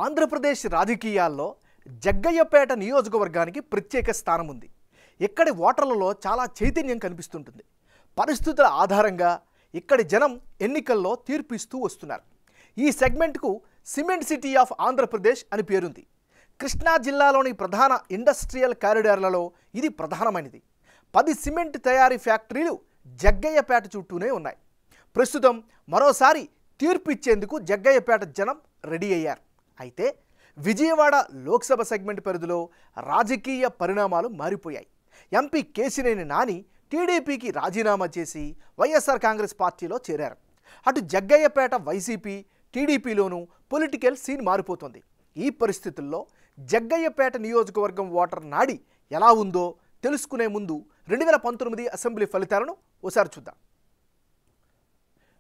ఆంధ్రప్రదేశ్ రాజకీయాల్లో జగ్గయ్యపేట నియోజకవర్గానికి ప్రత్యేక స్థానం ఉంది. ఇక్కడి ఓటర్లలో చాలా చైతన్యం కనిపిస్తుంటుంది. పరిస్థితుల ఆధారంగా ఇక్కడి జనం ఎన్నికల్లో తీర్పు ఇస్తూ వస్తున్నారు. ఈ సెగ్మెంట్కు సిమెంట్ సిటీ ఆఫ్ ఆంధ్రప్రదేశ్ అని పేరుంది. కృష్ణా జిల్లాలోని ప్రధాన ఇండస్ట్రియల్ కారిడార్లలో ఇది ప్రధానమైనది. 10 సిమెంట్ తయారీ ఫ్యాక్టరీలు జగ్గయ్యపేట చుట్టూనే ఉన్నాయి. ప్రస్తుతం మరోసారి తీర్పు ఇచ్చేందుకు జగ్గయ్యపేట జనం రెడీ అయ్యారు. అయితే విజయవాడ లోక్సభ సెగ్మెంట్ పరిధిలో రాజకీయ పరిణామాలు మారిపోయాయి. ఎంపీ కేశినేని నాని టీడీపీకి రాజీనామా చేసి వైఎస్ఆర్ కాంగ్రెస్ పార్టీలో చేరారు. అటు జగ్గయ్యపేట వైసీపీ టీడీపీలోనూ పొలిటికల్ సీన్ మారిపోతుంది. ఈ పరిస్థితుల్లో జగ్గయ్యపేట నియోజకవర్గం ఓటర్ నాడి ఎలా ఉందో తెలుసుకునే ముందు 2019 అసెంబ్లీ ఫలితాలను ఒకసారి చూద్దాం.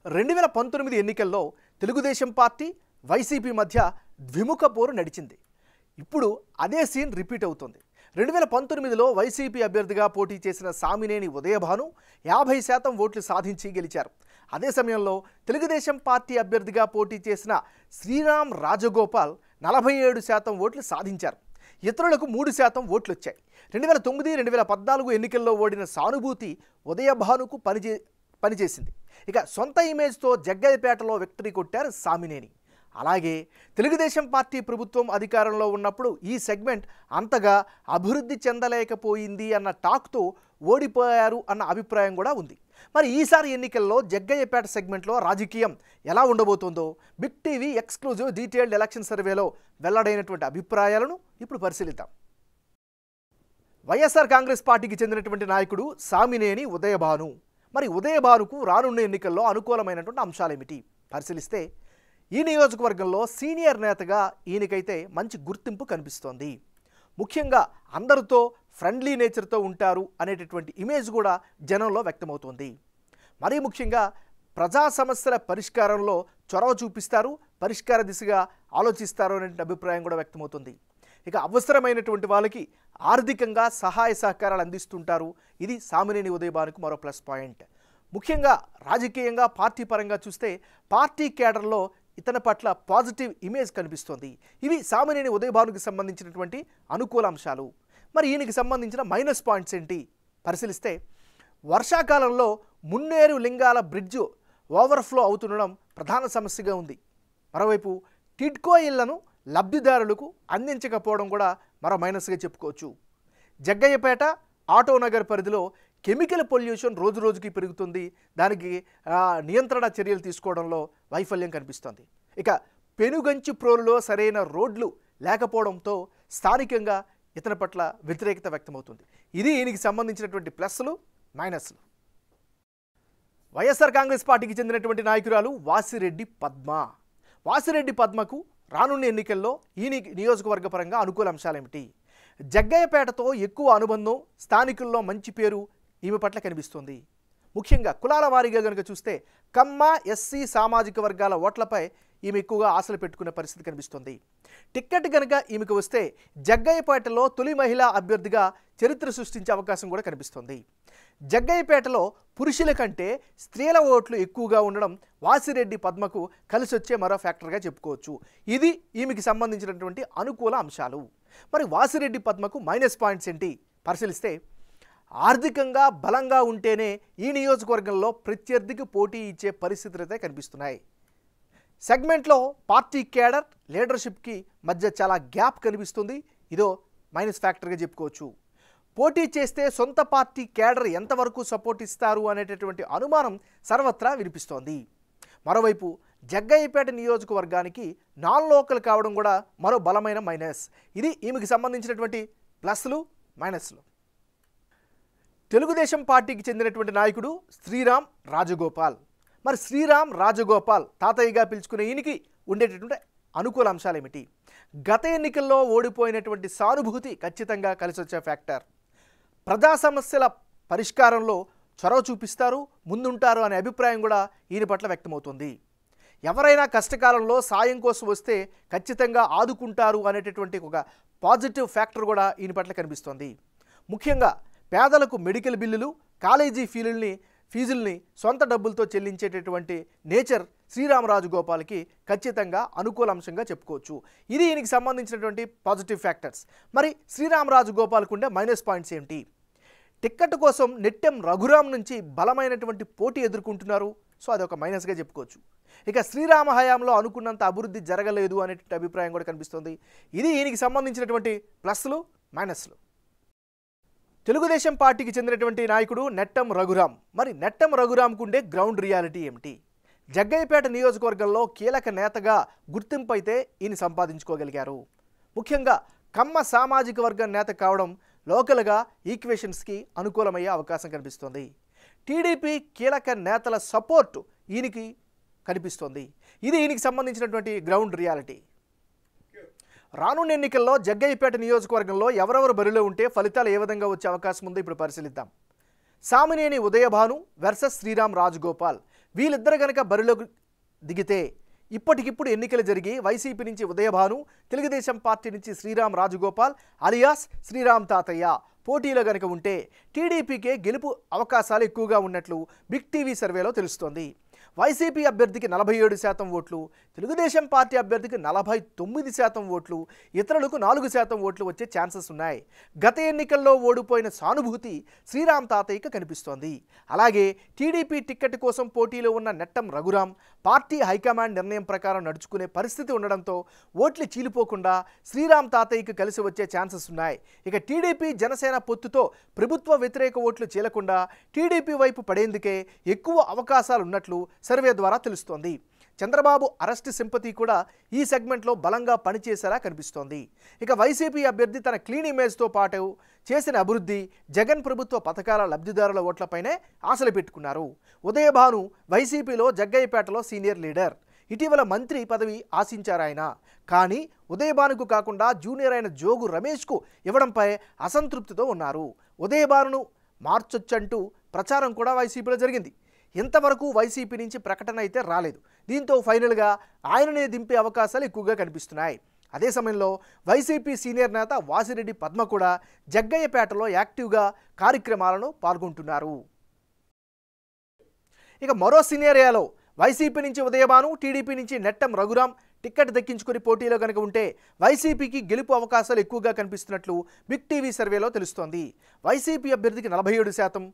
2019 ఎన్నికల్లో తెలుగుదేశం పార్టీ వైసీపీ మధ్య ద్విముఖ పోరు నడిచింది. ఇప్పుడు అదే సీన్ రిపీట్ అవుతుంది. 2019లో వైసీపీ అభ్యర్థిగా పోటీ చేసిన సామినేని ఉదయభాను 50% ఓట్లు సాధించి గెలిచారు. అదే సమయంలో తెలుగుదేశం పార్టీ అభ్యర్థిగా పోటీ చేసిన శ్రీరామ్ రాజగోపాల్ 47% ఓట్లు సాధించారు. ఇతరులకు 3% ఓట్లు వచ్చాయి. 2009, 2014 ఎన్నికల్లో ఓడిన సానుభూతి ఉదయభానుకు పనిచేసింది. ఇక సొంత ఇమేజ్తో జగ్గయ్యపేటలో విక్టరీ కొట్టారు సామినేని. అలాగే తెలుగుదేశం పార్టీ ప్రభుత్వం అధికారంలో ఉన్నప్పుడు ఈ సెగ్మెంట్ అంతగా అభివృద్ధి చెందలేకపోయింది అన్న టాక్తో ఓడిపోయారు అన్న అభిప్రాయం కూడా ఉంది. మరి ఈసారి ఎన్నికల్లో జగ్గయ్యపేట సెగ్మెంట్లో రాజకీయం ఎలా ఉండబోతుందో big TV exclusive detailed election సర్వేలో వెల్లడైనటువంటి అభిప్రాయాలను ఇప్పుడు పరిశీలిద్దాం. వైఎస్ఆర్ కాంగ్రెస్ పార్టీకి చెందినటువంటి నాయకుడు సామినేని ఉదయభాను. మరి ఉదయభానుకు రానున్న ఎన్నికల్లో అనుకూలమైనటువంటి అంశాలేమిటి పరిశీలిస్తే ఈ నియోజకవర్గంలో సీనియర్ నేతగా ఈయనకైతే మంచి గుర్తింపు కనిపిస్తోంది. ముఖ్యంగా అందరితో ఫ్రెండ్లీ నేచర్తో ఉంటారు అనేటటువంటి ఇమేజ్ కూడా జనంలో వ్యక్తమవుతోంది. మరీ ముఖ్యంగా ప్రజా సమస్యల పరిష్కారంలో చొరవ చూపిస్తారు, పరిష్కార దిశగా ఆలోచిస్తారు అనే అభిప్రాయం కూడా వ్యక్తమవుతుంది. ఇక అవసరమైనటువంటి వాళ్ళకి ఆర్థికంగా సహాయ సహకారాలు అందిస్తుంటారు. ఇది సామినేని ఉదయభానుకు మరో ప్లస్ పాయింట్. ముఖ్యంగా రాజకీయంగా పార్టీ పరంగా చూస్తే పార్టీ కేడర్లో ఇతని పట్ల పాజిటివ్ ఇమేజ్ కనిపిస్తోంది. ఇవి సామినేని ఉదయభానుకి సంబంధించినటువంటి అనుకూల అంశాలు. మరి ఈయనకి సంబంధించిన మైనస్ పాయింట్స్ ఏంటి పరిశీలిస్తే వర్షాకాలంలో మున్నేరు లింగాల బ్రిడ్జు ఓవర్ఫ్లో అవుతుండడం ప్రధాన సమస్యగా ఉంది. మరోవైపు టిడ్కో ఇళ్లను లబ్ధిదారులకు అందించకపోవడం కూడా మరో మైనస్గా చెప్పుకోవచ్చు. జగ్గయ్యపేట ఆటోనగర్ పరిధిలో కెమికల్ పొల్యూషన్ రోజు రోజుకి పెరుగుతుంది. దానికి నియంత్రణ చర్యలు తీసుకోవడంలో వైఫల్యం కనిపిస్తోంది. ఇక పెనుగంచి ప్రోలులో సరైన రోడ్లు లేకపోవడంతో స్థానికంగా ఇతని పట్ల వ్యతిరేకత వ్యక్తమవుతుంది. ఇది ఈయనకి సంబంధించినటువంటి ప్లస్లు మైనస్లు. వైఎస్ఆర్ కాంగ్రెస్ పార్టీకి చెందినటువంటి నాయకురాలు వాసిరెడ్డి పద్మ. వాసిరెడ్డి పద్మకు రానున్న ఎన్నికల్లో ఈ నియోజకవర్గ పరంగా అనుకూల అంశాలేమిటి? జగ్గయ్యపేటతో ఎక్కువ అనుబంధం, స్థానికుల్లో మంచి పేరు ఈమె పట్ల కనిపిస్తుంది. ముఖ్యంగా కులాల వారీగా కనుక చూస్తే కమ్మ, ఎస్సీ సామాజిక వర్గాల ఓట్లపై ఈమె ఎక్కువగా ఆశలు పెట్టుకునే పరిస్థితి కనిపిస్తుంది. టిక్కెట్ కనుక ఈమెకు వస్తే జగ్గయ్యపేటలో తొలి మహిళా అభ్యర్థిగా చరిత్ర సృష్టించే అవకాశం కూడా కనిపిస్తుంది. జగ్గయ్యపేటలో పురుషుల కంటే స్త్రీల ఓట్లు ఎక్కువగా ఉండడం వాసిరెడ్డి పద్మకు కలిసి వచ్చే మరో ఫ్యాక్టర్గా చెప్పుకోవచ్చు. ఇది ఈమెకి సంబంధించినటువంటి అనుకూల అంశాలు. మరి వాసిరెడ్డి పద్మకు మైనస్ పాయింట్స్ ఏంటి పరిశీలిస్తే ఆర్థికంగా బలంగా ఉంటేనే ఈ నియోజకవర్గంలో ప్రత్యర్థికి పోటీ ఇచ్చే పరిస్థితులు అయితే కనిపిస్తున్నాయి. సెగ్మెంట్లో పార్టీ కేడర్ లీడర్షిప్కి మధ్య చాలా గ్యాప్ కనిపిస్తుంది. ఇదో మైనస్ ఫ్యాక్టర్గా చెప్పుకోవచ్చు. పోటీ చేస్తే సొంత పార్టీ కేడర్ ఎంతవరకు సపోర్ట్ ఇస్తారు అనేటటువంటి అనుమానం సర్వత్రా వినిపిస్తోంది. మరోవైపు జగ్గయ్యపేట నియోజకవర్గానికి నాన్ లోకల్ కావడం కూడా మరో బలమైన మైనస్. ఇది ఈమెకి సంబంధించినటువంటి ప్లస్లు మైనస్లు. తెలుగుదేశం పార్టీకి చెందినటువంటి నాయకుడు శ్రీరామ్ రాజగోపాల్. మరి శ్రీరామ్ రాజగోపాల్ తాతయ్యగా పిలుచుకునే ఈయనకి ఉండేటటువంటి అనుకూల అంశాలు ఏమిటి? గత ఎన్నికల్లో ఓడిపోయినటువంటి సానుభూతి ఖచ్చితంగా కలిసి వచ్చే ఫ్యాక్టర్. ప్రజా సమస్యల పరిష్కారంలో చొరవ చూపిస్తారు, ముందుంటారు అనే అభిప్రాయం కూడా ఈయన పట్ల వ్యక్తమవుతుంది. ఎవరైనా కష్టకాలంలో సాయం కోసం వస్తే ఖచ్చితంగా ఆదుకుంటారు అనేటటువంటి ఒక పాజిటివ్ ఫ్యాక్టర్ కూడా ఈయన పట్ల కనిపిస్తోంది. ముఖ్యంగా పేదలకు మెడికల్ బిల్లులు, కాలేజీ ఫీజుల్ని సొంత డబ్బులతో చెల్లించేటటువంటి నేచర్ శ్రీరామరాజు గోపాల్కి ఖచ్చితంగా అనుకూల అంశంగా చెప్పుకోవచ్చు. ఇది ఈయనకి సంబంధించినటువంటి పాజిటివ్ ఫ్యాక్టర్స్. మరి శ్రీరామరాజు గోపాల్కు ఉండే మైనస్ పాయింట్స్ ఏంటి? టిక్కెట్ కోసం నెట్టెం రఘురాం నుంచి బలమైనటువంటి పోటీ ఎదుర్కొంటున్నారు. సో అదొక మైనస్గా చెప్పుకోవచ్చు. ఇక శ్రీరామ హయాంలో అనుకున్నంత అభివృద్ధి జరగలేదు అనేటువంటి అభిప్రాయం కూడా కనిపిస్తుంది. ఇది ఈయనకి సంబంధించినటువంటి ప్లస్లు మైనస్లు. తెలుగుదేశం పార్టీకి చెందినటువంటి నాయకుడు నెట్టెం రఘురాం. మరి నెట్టెం రఘురాంకు ఉండే గ్రౌండ్ రియాలిటీ ఏమిటి? జగ్గయ్యపేట నియోజకవర్గంలో కీలక నేతగా గుర్తింపు అయితే ఈయన సంపాదించుకోగలిగారు. ముఖ్యంగా కమ్మ సామాజిక వర్గం నేత కావడం లోకల్గా ఈక్వేషన్స్కి అనుకూలమయ్యే అవకాశం కనిపిస్తోంది. టీడీపీ కీలక నేతల సపోర్ట్ ఈయనకి కనిపిస్తోంది. ఇది ఈయనకి సంబంధించినటువంటి గ్రౌండ్ రియాలిటీ. రానున్న ఎన్నికల్లో జగ్గయ్యపేట నియోజకవర్గంలో ఎవరెవరు బరిలో ఉంటే ఫలితాలు ఏ విధంగా వచ్చే అవకాశం ఉందో ఇప్పుడు పరిశీలిద్దాం. సామినేని ఉదయభాను వర్సెస్ శ్రీరామ్ రాజగోపాల్. వీళ్ళిద్దరు కనుక బరిలోకి దిగితే ఇప్పటికిప్పుడు ఎన్నికలు జరిగి వైసీపీ నుంచి ఉదయభాను, తెలుగుదేశం పార్టీ నుంచి శ్రీరామ్ రాజగోపాల్ అలియాస్ శ్రీరామ్ తాతయ్య పోటీలో కనుక ఉంటే టీడీపీకే గెలుపు అవకాశాలు ఎక్కువగా ఉన్నట్లు బిగ్ టీవీ సర్వేలో తెలుస్తోంది. వైసీపీ అభ్యర్థికి 47% ఓట్లు, తెలుగుదేశం పార్టీ అభ్యర్థికి 49% ఓట్లు, ఇతరులకు 4% ఓట్లు వచ్చే ఛాన్సెస్ ఉన్నాయి. గత ఎన్నికల్లో ఓడిపోయిన సానుభూతి శ్రీరామ్ తాతయ్యకి కనిపిస్తోంది. అలాగే టీడీపీ టిక్కెట్ కోసం పోటీలో ఉన్న నెట్టెం రఘురాం పార్టీ హైకమాండ్ నిర్ణయం ప్రకారం నడుచుకునే పరిస్థితి ఉండడంతో ఓట్లు చీలిపోకుండా శ్రీరామ్ తాతయ్యకి కలిసి వచ్చే ఛాన్సెస్ ఉన్నాయి. ఇక టీడీపీ జనసేన పొత్తుతో ప్రభుత్వ వ్యతిరేక ఓట్లు చీలకుండా టీడీపీ వైపు పడేందుకే ఎక్కువ అవకాశాలు ఉన్నట్లు సర్వే ద్వారా తెలుస్తోంది. చంద్రబాబు అరెస్ట్ సింపతి కూడా ఈ సెగ్మెంట్లో బలంగా పనిచేసేలా కనిపిస్తోంది. ఇక వైసీపీ అభ్యర్థి తన క్లీన్ ఇమేజ్తో పాటు చేసిన అభివృద్ధి, జగన్ ప్రభుత్వ పథకాల లబ్ధిదారుల ఓట్లపైనే ఆశలు పెట్టుకున్నారు. ఉదయభాను వైసీపీలో జగ్గయ్యపేటలో సీనియర్ లీడర్. ఇటీవల మంత్రి పదవి ఆశించారాయన. కానీ ఉదయభానుకు కాకుండా జూనియర్ అయిన జోగు రమేష్కు ఇవ్వడంపై అసంతృప్తితో ఉన్నారు. ఉదయభానును మార్చొచ్చంటూ ప్రచారం కూడా వైసీపీలో జరిగింది. ఇంతవరకు వైసీపీ నుంచి ప్రకటన అయితే రాలేదు. దీంతో ఫైనల్గా ఆయననే దింపే అవకాశాలు ఎక్కువగా కనిపిస్తున్నాయి. అదే సమయంలో వైసీపీ సీనియర్ నేత వాసిరెడ్డి పద్మ కూడా జగ్గయ్యపేటలో యాక్టివ్గా కార్యక్రమాలను పాల్గొంటున్నారు. ఇక మరో సినేరియాలో వైసీపీ నుంచి ఉదయభాను, టీడీపీ నుంచి నెట్టెం రఘురాం టిక్కెట్ దక్కించుకుని పోటీలో కనుక ఉంటే వైసీపీకి గెలుపు అవకాశాలు ఎక్కువగా కనిపిస్తున్నట్లు బిగ్ టీవీ సర్వేలో తెలుస్తోంది. వైసీపీ అభ్యర్థికి 47%,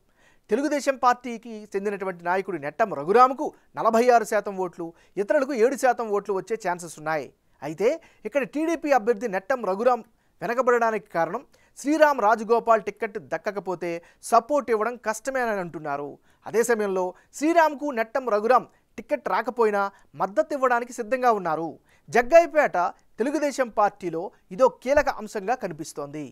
తెలుగుదేశం పార్టీకి చెందినటువంటి నాయకుడు నెట్టెం రఘురాంకు 46% ఓట్లు, ఇతరులకు 7% ఓట్లు వచ్చే ఛాన్సెస్ ఉన్నాయి. అయితే ఇక్కడ టీడీపీ అభ్యర్థి నెట్టెం రఘురాం వెనకబడడానికి కారణం శ్రీరామ్ రాజగోపాల్ టిక్కెట్ దక్కకపోతే సపోర్ట్ ఇవ్వడం కష్టమేనని అంటున్నారు. అదే సమయంలో శ్రీరామ్కు నెట్టెం రఘురాం టిక్కెట్ రాకపోయినా మద్దతు ఇవ్వడానికి సిద్ధంగా ఉన్నారు. జగ్గయ్యపేట తెలుగుదేశం పార్టీలో ఇదో కీలక అంశంగా కనిపిస్తోంది.